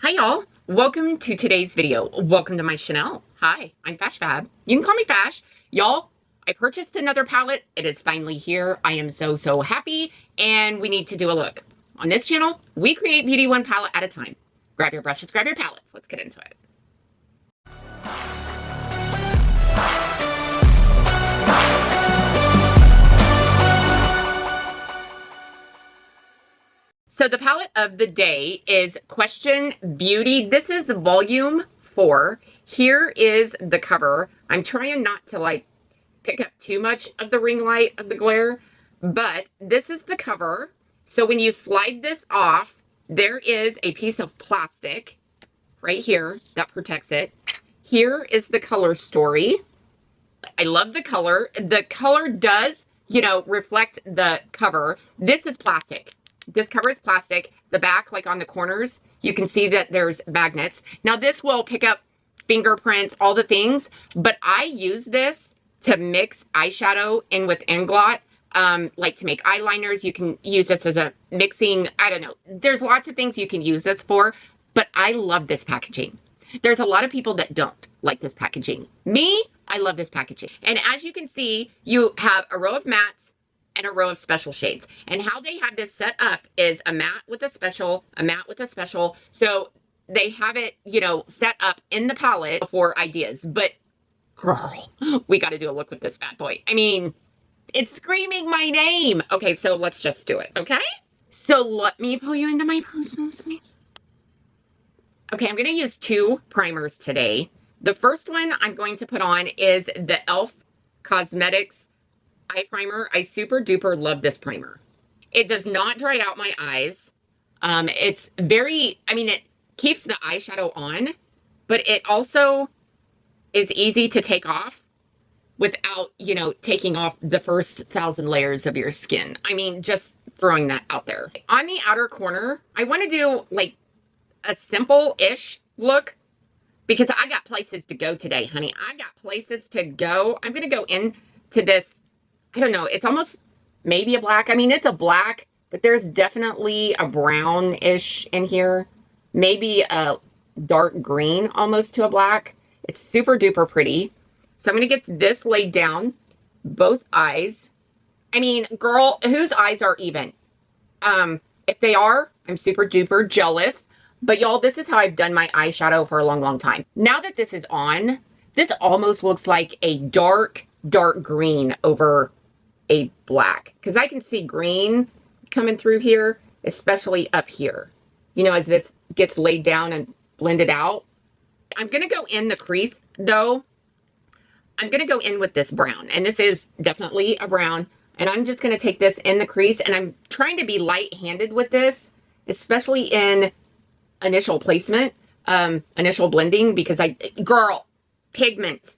Hi y'all, welcome to today's video. Welcome to my channel. Hi, I'm FashFab. You can call me Fash. Y'all, I purchased another palette. It is finally here. I am so happy, and we need to do a look. On this channel, we create beauty one palette at a time. Grab your brushes, grab your palettes. Let's get into it. So the palette of the day is Question Beauty. This is volume 4. Here is the cover. I'm trying not to pick up too much of the ring light of the glare, but this is the cover. So when you slide this off, there is a piece of plastic right here that protects it. Here is the color story. I love the color. The color does, reflect the cover. This is plastic. This cover is plastic. The back, like on the corners, you can see that there's magnets. Now this will pick up fingerprints, all the things, but I use this to mix eyeshadow in with Inglot, like to make eyeliners. You can use this as a mixing, I don't know. There's lots of things you can use this for, but I love this packaging. There's a lot of people that don't like this packaging. Me, I love this packaging. And as you can see, you have a row of mattes and a row of special shades. And how they have this set up is a matte with a special, a matte with a special. So they have it, set up in the palette for ideas. But girl, we got to do a look with this bad boy. I mean, it's screaming my name. Okay, so let's just do it, okay? So let me pull you into my personal space. Okay, I'm going to use 2 primers today. The first one I'm going to put on is the e.l.f. Cosmetics eye primer. I super duper love this primer. It does not dry out my eyes. It's very, it keeps the eyeshadow on, but it also is easy to take off without, taking off the first 1,000 layers of your skin. Just throwing that out there. On the outer corner, I want to do a simple-ish look because I got places to go today, honey. I got places to go. I'm going to go into this, I don't know, it's almost maybe a black. It's a black, but there's definitely a brownish in here. Maybe a dark green almost to a black. It's super duper pretty. So I'm going to get this laid down, both eyes. Girl, whose eyes are even? If they are, I'm super duper jealous. But y'all, this is how I've done my eyeshadow for a long time. Now that this is on, this almost looks like a dark green over a black. Because I can see green coming through here, especially up here. As this gets laid down and blended out. I'm going to go in the crease, though. I'm going to go in with this brown. And this is definitely a brown. And I'm just going to take this in the crease. And I'm trying to be light-handed with this, especially in initial placement, initial blending, because girl, pigment.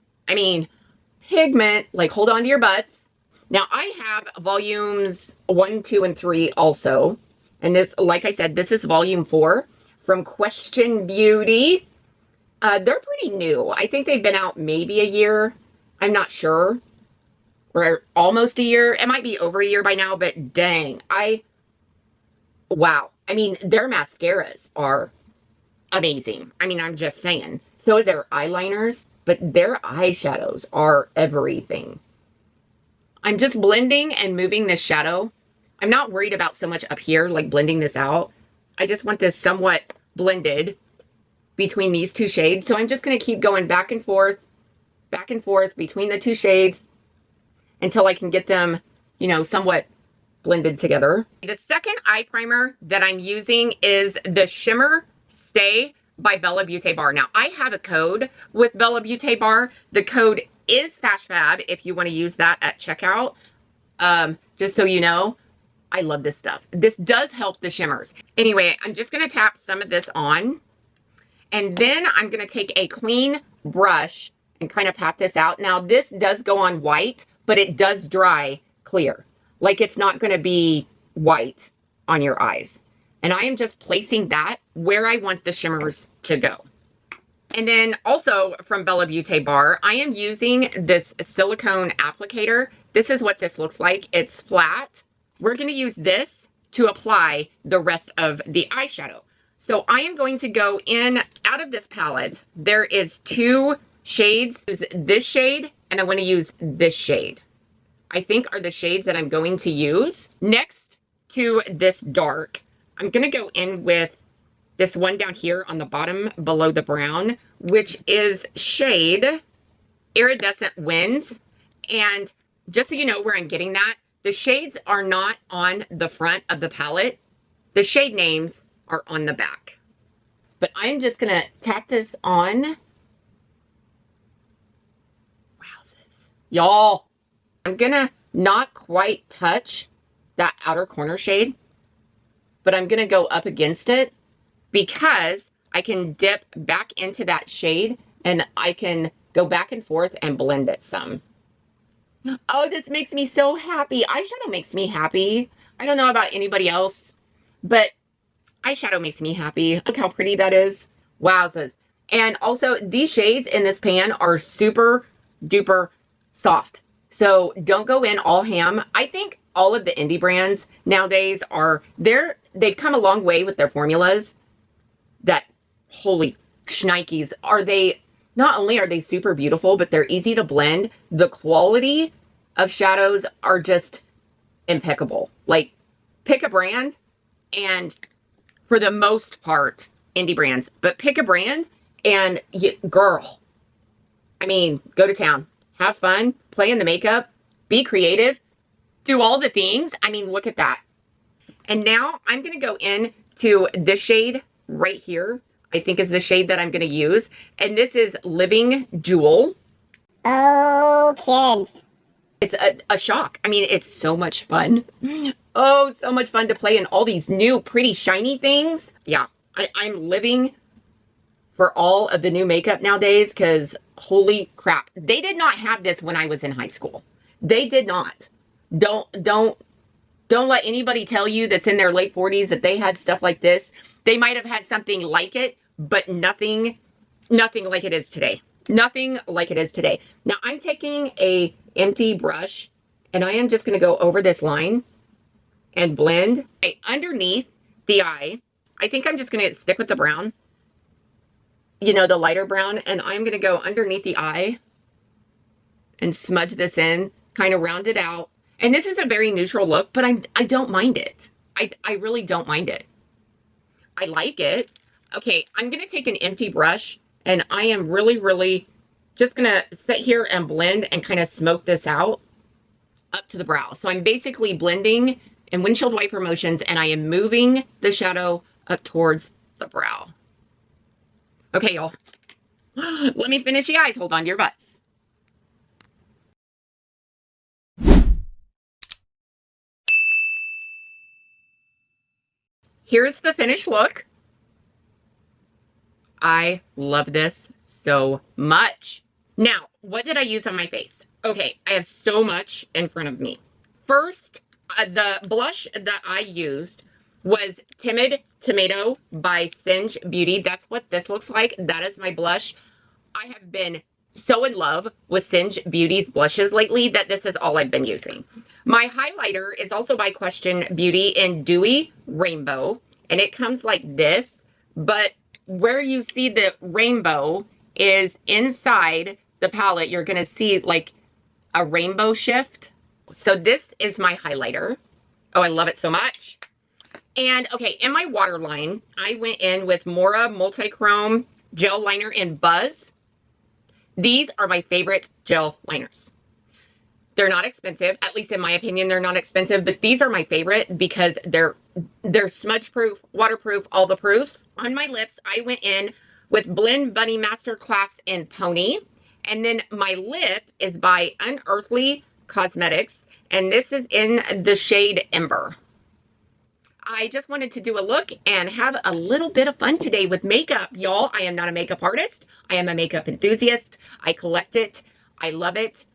Pigment, hold on to your butts. Now, I have volumes 1, 2, and 3 also. And this, like I said, this is volume 4 from Question Beauty. They're pretty new. I think they've been out maybe a year. I'm not sure. Or almost a year. It might be over a year by now, but dang. Wow. Their mascaras are amazing. I'm just saying. So is their eyeliners, but their eyeshadows are everything. I'm just blending and moving this shadow. I'm not worried about so much up here, blending this out. I just want this somewhat blended between these 2 shades. So I'm just going to keep going back and forth between the 2 shades until I can get them, somewhat blended together. The second eye primer that I'm using is the Shimmer Stay by Bella Beauty Bar. Now, I have a code with Bella Beauty Bar. The code is FashFab if you want to use that at checkout. Just so you know, I love this stuff. This does help the shimmers. Anyway, I'm just going to tap some of this on. And then I'm going to take a clean brush and kind of pat this out. Now, this does go on white, but it does dry clear. It's not going to be white on your eyes. And I am just placing that where I want the shimmers to go. And then also from Bella Beauty Bar, I am using this silicone applicator. This is what this looks like. It's flat. We're going to use this to apply the rest of the eyeshadow. So I am going to go in out of this palette. There is 2 shades. This shade, and I want to use this shade. I think are the shades that I'm going to use. Next to this dark, I'm going to go in with this one down here on the bottom below the brown, which is shade Iridescent Winds. And just so you know where I'm getting that, the shades are not on the front of the palette. The shade names are on the back. But I'm just going to tap this on. Wowzers. Y'all, I'm going to not quite touch that outer corner shade, but I'm going to go up against it because I can dip back into that shade and I can go back and forth and blend it some. Oh, this makes me so happy. Eyeshadow makes me happy. I don't know about anybody else, but eyeshadow makes me happy. Look how pretty that is. Wowzers. And also, these shades in this pan are super duper soft. So don't go in all ham. I think all of the indie brands nowadays they've come a long way with their formulas. That, holy shnikes, not only are they super beautiful, but they're easy to blend. The quality of shadows are just impeccable. Like, pick a brand, and for the most part, indie brands, but pick a brand and girl, I mean, go to town, have fun, play in the makeup, be creative, do all the things. I mean, look at that. And now I'm going to go in to this shade right here. I think is the shade that I'm going to use. And this is Living Jewel. Oh, kids. It's a shock. I mean, it's so much fun. Oh, so much fun to play in all these new pretty shiny things. Yeah, I'm living for all of the new makeup nowadays because holy crap. They did not have this when I was in high school. They did not. Don't let anybody tell you that's in their late 40s that they had stuff like this. They might have had something like it, but nothing like it is today. Nothing like it is today. Now I'm taking a empty brush and I am just going to go over this line and blend underneath the eye. I think I'm just going to stick with the brown, you know, the lighter brown, and I'm going to go underneath the eye and smudge this in, kind of round it out. And this is a very neutral look, but I don't mind it. I really don't mind it. I like it. Okay, I'm going to take an empty brush and I am really just going to sit here and blend and kind of smoke this out up to the brow. So I'm basically blending in windshield wiper motions and I am moving the shadow up towards the brow. Okay, y'all. Let me finish the eyes. Hold on to your butts. Here's the finished look. I love this so much. Now, what did I use on my face? Okay, I have so much in front of me. First, the blush that I used was Timid Tomato by Singe Beauty. That's what this looks like. That is my blush. I have been so in love with Singe Beauty's blushes lately that this is all I've been using. My highlighter is also by Question Beauty in Dewy Rainbow, and it comes like this, but where you see the rainbow is inside the palette. You're going to see like a rainbow shift. So this is my highlighter. Oh, I love it so much. And okay, in my waterline, I went in with Mora Multichrome Gel Liner in Buzz. These are my favorite gel liners. They're not expensive, at least in my opinion, they're not expensive, but these are my favorite because they're smudge proof, waterproof, all the proofs. On my lips, I went in with Blend Bunny Masterclass in Pony. And then my lip is by Unearthly Cosmetics, and this is in the shade Ember. I just wanted to do a look and have a little bit of fun today with makeup, y'all. I am not a makeup artist. I am a makeup enthusiast. I collect it. I love it.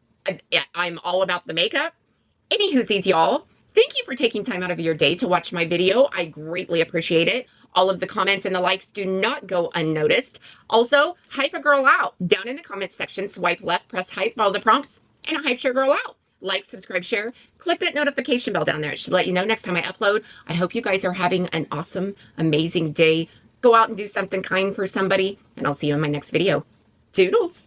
I'm all about the makeup. Anywhoosies, y'all. Thank you for taking time out of your day to watch my video. I greatly appreciate it. All of the comments and the likes do not go unnoticed. Also, hype a girl out. Down in the comments section, swipe left, press hype, follow the prompts, and hype your girl out. Like, subscribe, share, click that notification bell down there. It should let you know next time I upload. I hope you guys are having an awesome, amazing day. Go out and do something kind for somebody, and I'll see you in my next video. Toodles!